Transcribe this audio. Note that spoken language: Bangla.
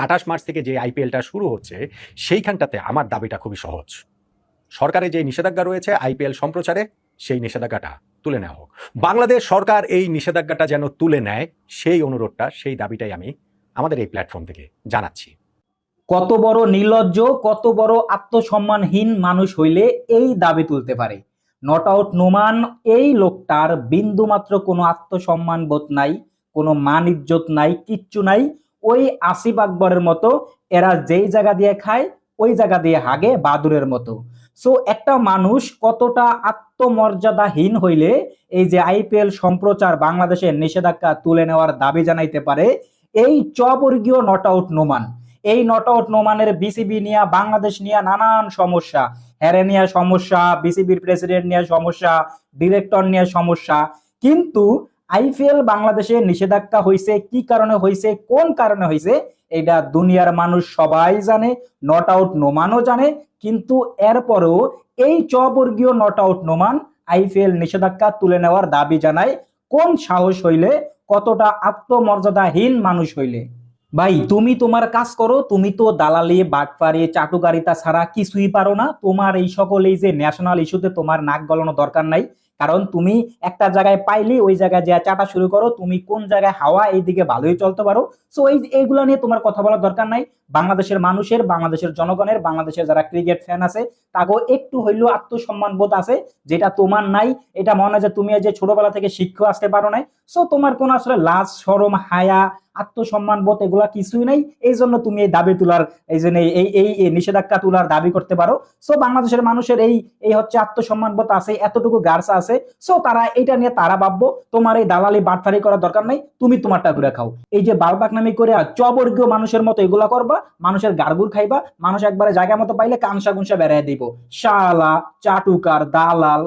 28 মার্চ থেকে যে আইপিএলটা শুরু হচ্ছে সেইখানটাতে আমার দাবিটা খুবই সহজ। সরকারের যে নিষেধাজ্ঞা রয়েছে আইপিএল সম্প্রচারে, সেই নিষেধাজ্ঞাটা তুলে নেওয়া হোক। বাংলাদেশ সরকার এই নিষেধাজ্ঞাটা যেন তুলে নেয়, সেই অনুরোধটা, সেই দাবিটাই আমি আমাদের এই প্ল্যাটফর্ম থেকে জানাচ্ছি। কত বড় নির্লজ্জ, কত বড় আত্মসম্মানহীন মানুষ হইলে এই দাবি তুলতে পারে? নট আউট নোমান এই লোকটার বিন্দুমাত্র কোনো আত্মসম্মান বোধ নাই, কোনো মান ইজ্জত নাই, কিচ্ছু নাই। ওই আসিফ আকবরের মতো এরা যেই জায়গা দিয়ে খায় ওই জায়গা দিয়ে হাগে বাদুরের মতো। সো একটা মানুষ কতটা আত্মমর্যাদাহীন হইলে এই যে আইপিএল সম্প্রচার বাংলাদেশের নিষেধাজ্ঞা তুলে নেওয়ার দাবি জানাইতে পারে? এই চবর্গীয় নট আউট নোমান, এই নট আউট নোমানের বিসিবি নিয়ে, বাংলাদেশ নিয়ে নানান সমস্যা, হ্যারে নিয়ে সমস্যা, বিসিবির প্রেসিডেন্ট নিয়ে সমস্যা, ডিরেক্টর নিয়ে সমস্যা, কিন্তু আইপিএল বাংলাদেশে নিষেধাজ্ঞা হয়েছে কি কারণে হয়েছে, কোন কারণে হয়েছে, এটা দুনিয়ার মানুষ সবাই জানে, নট আউট নোমানও জানে। কিন্তু এরপরেও এই চবর্গীয় নট আউট নোমান আইপিএল নিষেধাজ্ঞা তুলে নেওয়ার দাবি জানায় কোন সাহস হইলে, কতটা আত্মমর্যাদাহীন মানুষ হইলে? ভাই তুমি তোমার কাজ করো, তুমি তো দালালি, বাটপারি, চাটুকারিতা ছাড়া কিছুই পারো না। তোমার এই সকল এই যে ন্যাশনাল ইস্যুতে তোমার নাক গলানো দরকার নাই, কারণ তুমি একটা জায়গায় পাইলে ওই জায়গায় যা চাটা শুরু করো। তুমি কোন জায়গায় হাওয়া এইদিকে ভালোই চলতে পারো। সো এইগুলা নিয়ে তোমার কথা বলার দরকার নাই। বাংলাদেশের মানুষের, বাংলাদেশের জনগণের, বাংলাদেশের যারা ক্রিকেট ফ্যান আছে তাকেও একটু হইলেও আত্মসম্মান বোধ আছে, যেটা তোমার নাই। এটা মনে হয় যে তুমি যে ছোটবেলা থেকে শিক্ষা আসতে পারো নাই। সো তোমার কোনো আসলে লাজ শরম হায়া আত্মসম্মান বোধ এগুলা কিছুই নাই। এই জন্য তুমি এই দাবি তোলার, এই জন্য এই নিষেধাজ্ঞা তোলার দাবি করতে পারো। সো বাংলাদেশের মানুষের এই এই হচ্ছে আত্মসম্মান বোধ আছে, এতটুকু গার্সা আছে। সো তারা এটা নিয়ে তারা ভাববো। তোমার এই দালালি বাটফারি করার দরকার নাই, তুমি তোমারটা করে খাও। এই যে বালবাকনামি করে চবর্গীয় মানুষের মতো এগুলা করবা, মানুষের গার্গুর খাইবা, মানুষ একবারে জায়গা মতো পাইলে কানসা গুনসা বেড়াই দিব। শালা চাটুকার দালাল।